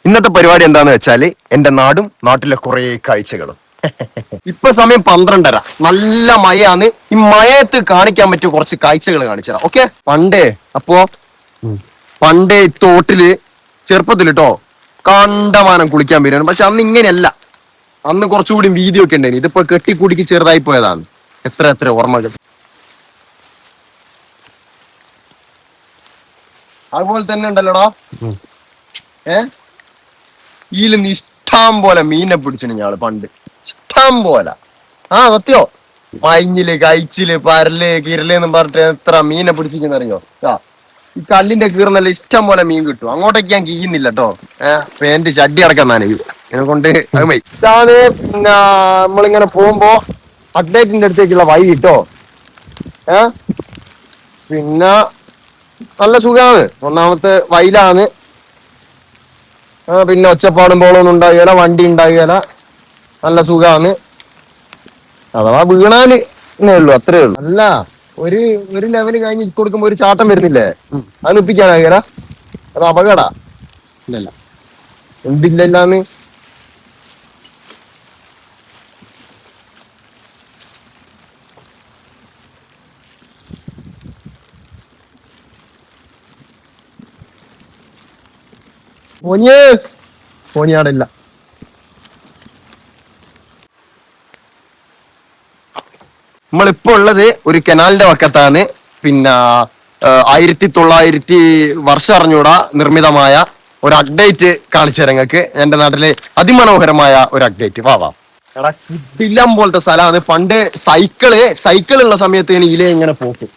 ഇന്നത്തെ പരിപാടി എന്താന്ന് വെച്ചാല് എന്റെ നാടും നാട്ടിലെ കുറെ കാഴ്ചകളും. ഇപ്പൊ സമയം 12:30, നല്ല മഴയാണ്. ഈ മഴയത്ത് കാണിക്കാൻ പറ്റിയ കുറച്ച് കാഴ്ചകൾ കാണിച്ചുതരാം. ഓക്കെ, പണ്ടേ തോട്ടില് ചെറുപ്പത്തിൽ കേട്ടോ കണ്ടമാനം കുളിക്കാൻ വരുന്നു. പക്ഷെ അന്ന് ഇങ്ങനെയല്ല, അന്ന് കുറച്ചുകൂടി വീതിയൊക്കെ ഉണ്ടായിരുന്നു. ഇതിപ്പോ കെട്ടിക്കുടിക്ക് ചെറുതായി പോയതാണ്. എത്ര ഓർമ്മകൾ. അതുപോലെ തന്നെ ഉണ്ടല്ലോടാ ഈലിന്ന് ഇഷ്ടം പോലെ മീനെ പിടിച്ചിന് ഞാള് പണ്ട്, ഇഷ്ടം പോലെ. സത്യോ, മയിഞ്ഞില്, കയിച്ചില്, പരല്, കിരല് എന്നും പറഞ്ഞിട്ട് എത്ര മീനെ പിടിച്ചിരിക്കുന്നറിയോ. ഈ കല്ലിന്റെ കീറുന്നല്ല ഇഷ്ടം പോലെ മീൻ കിട്ടും. അങ്ങോട്ടേക്ക് ഞാൻ കീയുന്നില്ല കേട്ടോ. പേന്റ് ചട്ടി അടക്കാൻ നനയും. ഇതിനെ കൊണ്ട് ഇതാണ്. പിന്നെ നമ്മളിങ്ങനെ പോകുമ്പോ അപ്ഡേറ്റിന്റെ അടുത്തേക്കുള്ള വഴി കിട്ടോ. പിന്നെ നല്ല സുഖമാണ്. ഒന്നാമത്തെ വയലാണ്. പിന്നെ ഒച്ചപ്പാടും ബോളൊന്നും ഉണ്ടാകുകയില്ല, വണ്ടി ഉണ്ടാകുകയില്ല, നല്ല സുഖമാണ്. അഥവാ വീണാല് എന്നേ ഉള്ളൂ, അത്രേ ഉള്ളൂ. അല്ല, ഒരു ലെവല് കഴിഞ്ഞ് കൊടുക്കുമ്പോ ഒരു ചാട്ടം വരുന്നില്ലേ, അത് നിപ്പിക്കാനാകുകയില്ല. അത് അപകടാ. ഇല്ലല്ല, എന്തില്ലാന്ന്. പോനിയാടില്ല. നമ്മളിപ്പോ ഉള്ളത് ഒരു കനാലിന്റെ വക്കത്താണ്. പിന്നെ 1900 വർഷം അറിഞ്ഞൂടാ നിർമ്മിതമായ ഒരു അപ്ഡേറ്റ് കാണിച്ചു തരാം നിങ്ങൾക്ക്. എന്റെ നാട്ടിലെ അതിമനോഹരമായ ഒരു അപ്ഡേറ്റ്. വാ എടാ, കിടിലം പോലത്തെ സ്ഥലമാണ്. പണ്ട് സൈക്കിളുള്ള സമയത്ത് ഇല ഇങ്ങനെ പോക്കും.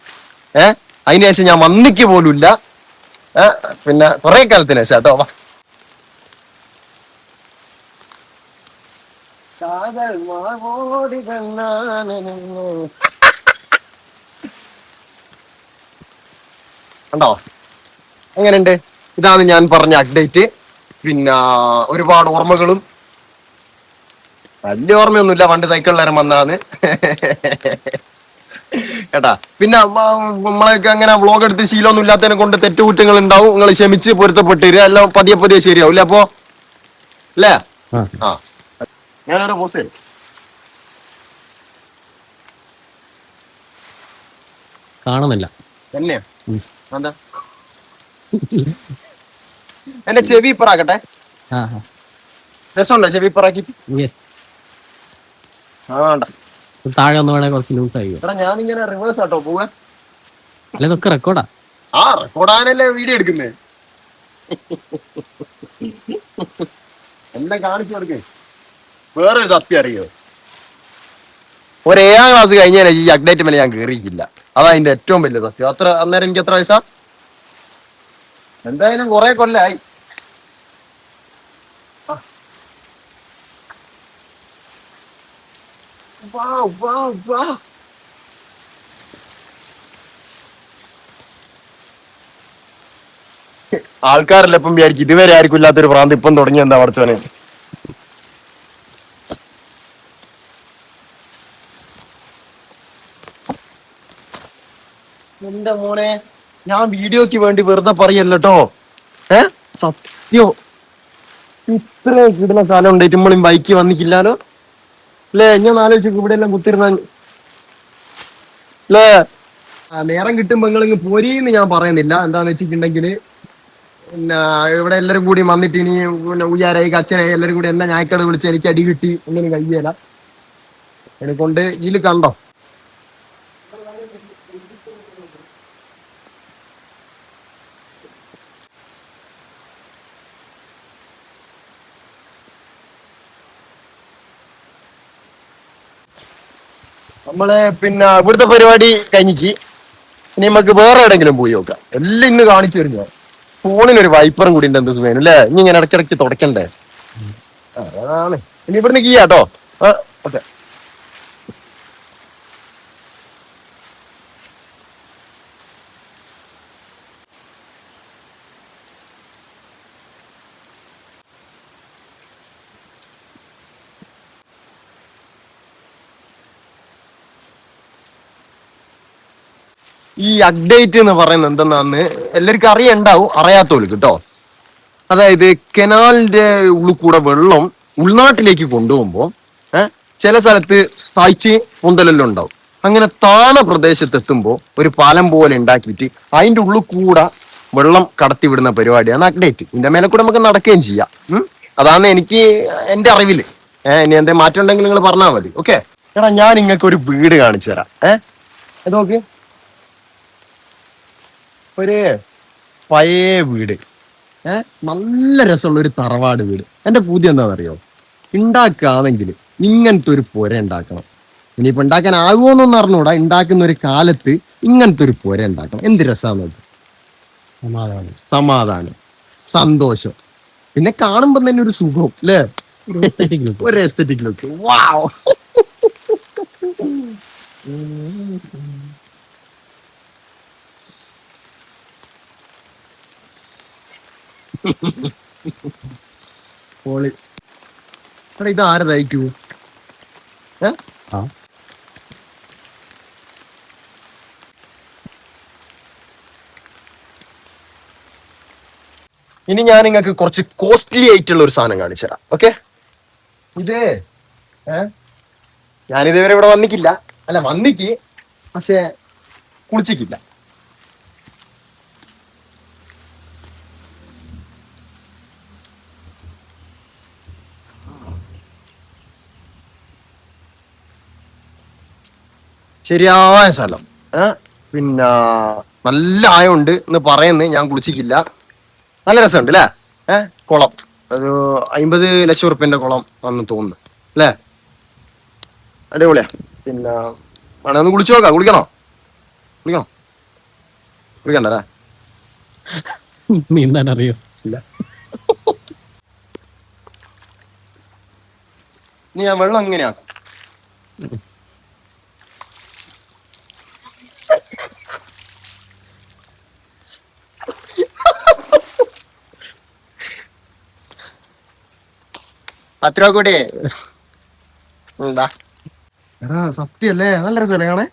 അതിന് ശേഷം ഞാൻ വന്നിക്ക് പോലും ഇല്ല. പിന്നെ കുറെ കാലത്തിന് ശേഷം കേട്ടോ. കണ്ടോ എങ്ങനെയുണ്ട്? ഇതാണ് ഞാൻ പറഞ്ഞ അപ്ഡേറ്റ്. പിന്നെ ഒരുപാട് ഓർമ്മകളും. വലിയ ഓർമ്മയൊന്നുമില്ല, പണ്ട് സൈക്കിളിലേരം വന്നതാണ് കേട്ടാ. പിന്നെ നമ്മളൊക്കെ അങ്ങനെ വ്ളോഗ് എടുത്ത് ശീലമൊന്നും ഇല്ലാത്തതിനെ കൊണ്ട് തെറ്റുകുറ്റങ്ങൾ ഉണ്ടാവും. നിങ്ങൾ ക്ഷമിച്ച് പൊരുത്തപ്പെട്ട് തരിക. എല്ലാം പതിയെ ശരിയാവില്ല. അപ്പോ അല്ലേ? ഞാനൊരു പോസ് കാണുന്നില്ല. തന്നെയാ? എന്താ എന്റെ ചെവി ഇപ്പറാക്കട്ടെ. രസമുണ്ടോ ചെവി ഇപ്പറാക്കി? താഴെ ഒന്ന് വേണേ കുറച്ച് ലൂസ് ആയി. എടാ, ഞാനിങ്ങനെ റിവേഴ്സ് ആട്ടോ പോവാ. അല്ല, ഇതൊക്കെ റെക്കോർഡാ. റെക്കോർഡാനല്ലേ വീഡിയോ എടുക്കുന്നേ. എല്ലാം കാണിച്ചു കൊടുക്കേ. വേറൊരു സത്യം അറിയോ, ഒരു 7ാം ക്ലാസ് കഴിഞ്ഞാൽ ഈ അപ്ഡേറ്റ് മേലെ ഞാൻ കേറിയില്ല. അതാ അതിന്റെ ഏറ്റവും വലിയ സത്യം. അന്നേരം എനിക്ക് എത്ര വയസ്സാ? എന്തായാലും കുറെ കൊല്ലായി. ആൾക്കാരെല്ലാം ഇപ്പം വിചാരിക്കും ഇതുവരെ ആർക്കും ഇല്ലാത്തൊരു ഭ്രാന്ത് ഇപ്പം തുടങ്ങി. എന്താ പഠിച്ചോനെ. എന്റെ മോനെ, ഞാൻ വീഡിയോക്ക് വേണ്ടി വെറുതെ പറയല്ലോ. സത്യോ, ഇത്ര കിടുന്ന സ്ഥലം ഉണ്ടായിട്ട് നമ്മളും ബൈക്ക് വന്നിക്കില്ലാലോ അല്ലേ? ഞാൻ ആലോചിച്ചു ഇവിടെ എല്ലാം കുത്തിരുന്ന അല്ലേ. നേരം കിട്ടുമ്പോ നിങ്ങളിങ്ങ് പോരീന്ന് ഞാൻ പറയുന്നില്ല. എന്താന്ന് വെച്ചിട്ടുണ്ടെങ്കില് പിന്നെ ഇവിടെ എല്ലാരും കൂടി വന്നിട്ട് ഇനി പിന്നെ ഉയ്യാരായി കച്ചനായി എല്ലാരും കൂടി എന്നെ ഞായക്കട വിളിച്ച് എനിക്ക് അടി കിട്ടി ഒന്നും കഴിയല. എന്നെക്കൊണ്ട് ഇതിൽ കണ്ടോ. നമ്മള് പിന്നെ ഇവിടുത്തെ പരിപാടി കഴിഞ്ഞിക്ക് ഇനി നമുക്ക് വേറെ എവിടെയെങ്കിലും പോയി നോക്കാം. എല്ലാം ഇന്ന് കാണിച്ചു വരുന്നോ. ഫോണിനൊരു വൈപ്പറും കൂടി ഉണ്ട്. എന്ത് സുഖം അല്ലേ? ഇനി ഇങ്ങനെ ഇടയ്ക്കിടയ്ക്ക് തുടക്കണ്ടേ. അതാണ്. ഇനി ഇവിടുന്ന് കീയാട്ടോ. ഓക്കെ. ഈ അപ്ഡേറ്റ് എന്ന് പറയുന്നത് എന്തെന്നാന്ന് എല്ലാവർക്കും അറിയണ്ടാവും, അറിയാത്തോലും കേട്ടോ. അതായത് കനാലിന്റെ ഉള്ളിൽ കൂടെ വെള്ളം ഉൾനാട്ടിലേക്ക് കൊണ്ടുപോകുമ്പോൾ ചില സ്ഥലത്ത് താഴ്ച പൊന്തലെല്ലാം ഉണ്ടാവും. അങ്ങനെ താണ പ്രദേശത്ത് എത്തുമ്പോൾ ഒരു പാലം പോലെ ഉണ്ടാക്കിയിട്ട് അതിന്റെ ഉള്ളിൽ കൂടെ വെള്ളം കടത്തി വിടുന്ന പരിപാടിയാണ് അപ്ഡേറ്റ്. ഇതിന്റെ മേലെ കൂടെ നമുക്ക് നടക്കുകയും ചെയ്യാം. അതാണ് എനിക്ക് എന്റെ അറിവില്. ഇനി എന്തേ മാറ്റം ഉണ്ടെങ്കിൽ നിങ്ങൾ പറഞ്ഞാൽ മതി. ഓക്കെ എടാ, ഞാൻ നിങ്ങൾക്ക് ഒരു വീട് കാണിച്ചു തരാം. ഇത് നോക്ക്, ഒരു പഴയ വീട്, നല്ല രസമുള്ള ഒരു തറവാട് വീട്. എന്റെ പൂതി എന്താണെന്നറിയോ? ഉണ്ടാക്കുകയാണെങ്കിൽ ഇങ്ങനത്തെ ഒരു പുര ഉണ്ടാക്കണം. ഇനിയിപ്പോ ഉണ്ടാക്കാൻ ആകുമോന്നൊന്നും അറിഞ്ഞൂടാ. ഉണ്ടാക്കുന്ന ഒരു കാലത്ത് ഇങ്ങനത്തെ ഒരു പുര ഉണ്ടാക്കണം. എന്ത് രസമാണ്! സമാധാനം, സന്തോഷം, പിന്നെ കാണുമ്പോ തന്നെ ഒരു സുഖം അല്ലേ? ഒരു എസ്തെറ്റിക് ലുക്ക്. വാവ്. ഇത് ആരതായിക്കൂ? ഇനി ഞാൻ നിങ്ങൾക്ക് കുറച്ച് കോസ്റ്റ്ലി ആയിട്ടുള്ള ഒരു സാധനം കാണിച്ചു തരാം. ഓക്കെ, ഇതേ ഞാനിതുവരെ ഇവിടെ വന്നിക്കില്ല. അല്ല, വന്നിക്ക്, പക്ഷെ കുളിച്ചിക്കില്ല. ശരിയായ സ്ഥലം. പിന്നെ നല്ല ആയമുണ്ട് എന്ന് പറയുന്നത്. ഞാൻ കുളിച്ചിക്കില്ല. നല്ല രസമുണ്ട് അല്ലേ? കുളം ഒരു 50 ലക്ഷം റുപ്യന്റെ കുളം വന്ന് തോന്നുന്നു അല്ലേ? അടിപൊളിയാ. പിന്നെ വേണേ ഒന്ന് കുളിച്ചു നോക്കാം. കുളിക്കണോ? കുളിക്കണ്ടല്ലേ? നീന്താൻ അറിയോ? ഇല്ല. ഇനി ഞാൻ വെള്ളം എങ്ങനെയാക്കും? അത്ര കൂടെ എടാ, സത്യല്ലേ? നല്ല രസമല്ലേ കാണേ?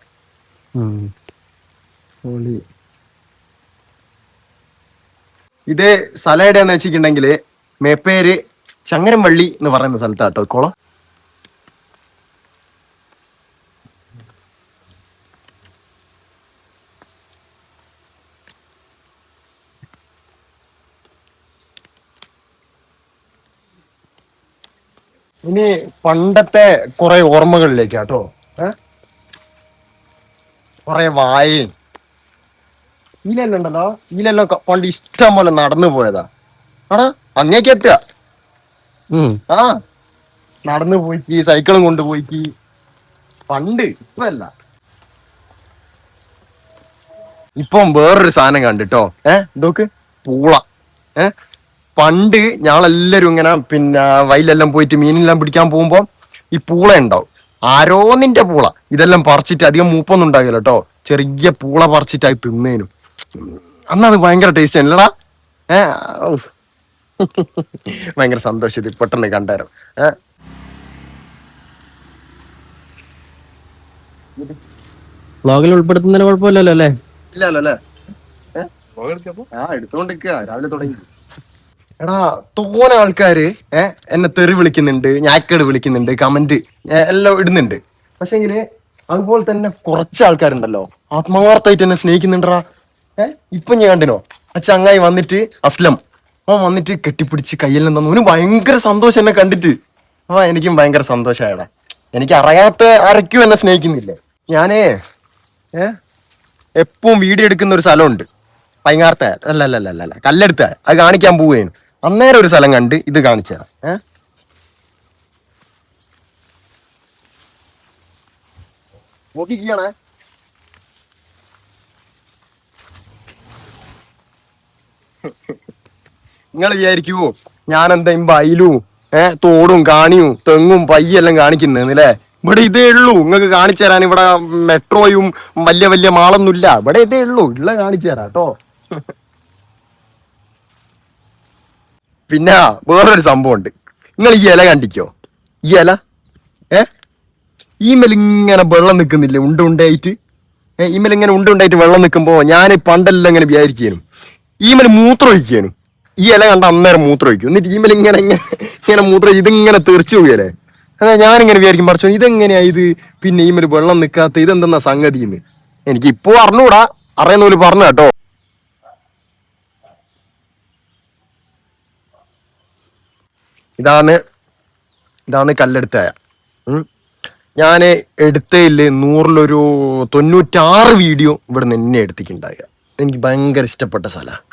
ഇത് സ്ഥലം എവിടെയാന്ന് വെച്ചിട്ടുണ്ടെങ്കില് മേപ്പേര് ചങ്ങരംവള്ളി എന്ന് പറയുന്ന സ്ഥലത്താട്ടോ കുളം. ഇനി പണ്ടത്തെ കുറെ ഓർമ്മകളിലേക്കാട്ടോ. കുറെ വായയും ഈലെല്ലാം ഉണ്ടല്ലോ. ഈലെല്ലാം പണ്ട് ഇഷ്ടം പോലെ നടന്നു പോയതാ. ആടാ, അങ്ങേക്ക് എത്തുക. നടന്നു പോയിക്ക്, സൈക്കിളും കൊണ്ടുപോയിക്ക് പണ്ട്. ഇപ്പല്ല. ഇപ്പം വേറൊരു സാധനം കണ്ടിട്ടോ. ഇതൊക്കെ പൂള. പണ്ട് ഞങ്ങളെല്ലാരും ഇങ്ങനെ പിന്നെ വയലെല്ലാം പോയിട്ട് മീനെല്ലാം പിടിക്കാൻ പോകുമ്പോ ഈ പൂള ഉണ്ടാവും. ആരോന്നിന്റെ പൂള ഇതെല്ലാം പറിച്ചിട്ട്, അധികം മൂപ്പൊന്നും ഉണ്ടാകില്ല കേട്ടോ, ചെറിയ പൂള പറിച്ചിട്ട് അത് തിന്നേനും. അന്നത് ഭയങ്കര ടേസ്റ്റ് ആണല്ലടാ. ഭയങ്കര സന്തോഷത്തിൽ പെട്ടെന്ന് കണ്ടായിരുന്നു. വ്ളോഗിൽ ഉൾപ്പെടുത്തുന്നതിന് കുഴപ്പമില്ലല്ലോ അല്ലേ? ഇല്ലല്ലോ അല്ലേ? എടുത്തോണ്ടിരിക്കുക, രാവിലെ തുടങ്ങി. എടാ, തോനെ ആൾക്കാര് എന്നെ തെറി വിളിക്കുന്നുണ്ട്, ഞാക്കേട് വിളിക്കുന്നുണ്ട്, കമന്റ് എല്ലാം ഇടുന്നുണ്ട്. പക്ഷെങ്കില് അതുപോലെ തന്നെ കുറച്ച് ആൾക്കാരുണ്ടല്ലോ ആത്മാർത്ഥമായിട്ട് എന്നെ സ്നേഹിക്കുന്നുണ്ടാ. ഇപ്പൊ ഞാൻ കണ്ടിനോ, ആ ചങ്ങായി വന്നിട്ട്, അസ്ലം, അവൻ വന്നിട്ട് കെട്ടിപ്പിടിച്ച് കയ്യെല്ലാം തന്നു. അവന് ഭയങ്കര സന്തോഷം എന്നെ കണ്ടിട്ട്. എനിക്കും ഭയങ്കര സന്തോഷമായടാ. എനിക്ക് അറിയാത്ത ആരൊക്കെയും എന്നെ സ്നേഹിക്കുന്നില്ലേ. ഞാനേ എപ്പവും വീഡിയോ എടുക്കുന്ന ഒരു സ്ഥലമുണ്ട്, പൈങ്ങാർത്ത അല്ല കല്ലെടുത്ത. അത് കാണിക്കാൻ പോവുകയാണ്. അന്നേരം ഒരു സ്ഥലം കണ്ട് ഇത് കാണിച്ച. നോക്കിക്കണേ. നിങ്ങൾ വിചാരിക്കുവോ ഞാൻ എന്താ അയിലും തോടും കാണിയും തെങ്ങും പയ്യെല്ലാം കാണിക്കുന്നല്ലേ? ഇവിടെ ഇതേ ഉള്ളൂ നിങ്ങൾക്ക് കാണിച്ചു തരാൻ. ഇവിടെ മെട്രോയും വലിയ വലിയ മാളൊന്നും ഇല്ല. ഇവിടെ ഇതേ ഉള്ളൂ, ഉള്ള കാണിച്ചു തരാം കേട്ടോ. പിന്നെ വേറൊരു സംഭവം ഉണ്ട്. നിങ്ങൾ ഈ ഇല കണ്ടിക്കോ? ഈ ഇല ഈ മേലിങ്ങനെ വെള്ളം നിൽക്കുന്നില്ലേ, ഉണ്ടുണ്ടായിട്ട്? ഈ മേലിങ്ങനെ ഉണ്ടുണ്ടായിട്ട് വെള്ളം നിൽക്കുമ്പോ ഞാൻ പണ്ടെല്ലാം ഇങ്ങനെ വിചാരിക്കാനും ഈ മേലെ മൂത്രം ഒഴിക്കാനും. ഈ ഇല കണ്ട അന്നേരം മൂത്രം ഒഴിക്കും. എന്നിട്ട് ഈമേൽ ഇങ്ങനെ ഇങ്ങനെ ഇങ്ങനെ മൂത്രം ഇതിങ്ങനെ തെറിച്ചു പോയല്ലേ. അതെ ഞാനിങ്ങനെ വിചാരിക്കും പറിച്ചോ ഇതെങ്ങനെയാ ഇത് പിന്നെ ഈമേൽ വെള്ളം നിൽക്കാത്ത ഇതെന്തെന്നാ സംഗതിന്ന് എനിക്ക് ഇപ്പോ അറിഞ്ഞൂടാ. അറിയുന്ന പോലെ പറഞ്ഞു കേട്ടോ. ഇതാണ് കല്ലെടുത്തായ. ഞാൻ എടുത്തതിൽ 100-ലൊരു 96 വീഡിയോ ഇവിടെ നിന്ന് എന്നെ എടുത്തിട്ടുണ്ടാകുക. എനിക്ക് ഭയങ്കര ഇഷ്ടപ്പെട്ട സ്ഥലമാണ്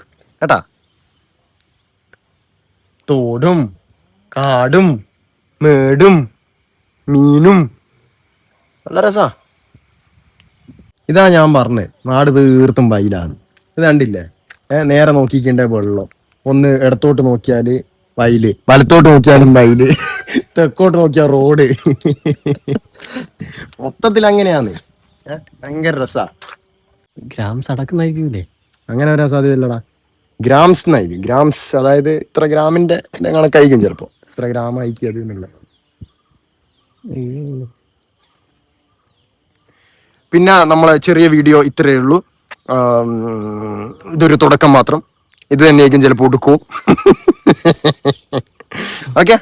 കേട്ടാ. തോടും കാടും മേടും മീനും നല്ല രസാ. ഇതാ ഞാൻ പറഞ്ഞത് നാട് തീർത്തും വയലാണ്. ഇത് കണ്ടില്ലേ നേരെ നോക്കിക്കണ്ടേ വെള്ളം. ഒന്ന് ഇടത്തോട്ട് നോക്കിയാല് വയല്, വലത്തോട്ട് നോക്കിയാലും വയല്, തെക്കോട്ട് നോക്കിയാൽ റോഡ്. മൊത്തത്തിൽ അങ്ങനെയാന്ന്. ഭയങ്കര രസാ. ഗ്രാംസ് അടക്കുന്നായിരിക്കൂലേ? അങ്ങനെ വരാൻ സാധ്യതയില്ലടാ. ഗ്രാംസ് അതായത് ഇത്ര ഗ്രാമിന്റെ കണക്കായിരിക്കും ചിലപ്പോ. ഇത്ര ഗ്രാം ആയിരിക്കും അത് എന്നുള്ള. പിന്നെ നമ്മളെ ചെറിയ വീഡിയോ ഇത്രയേ ഉള്ളൂ. ഇതൊരു തുടക്കം മാത്രം. ഇത് തന്നെയായിരിക്കും ചിലപ്പോൾ ഒടുക്കും. ഓക്കെ.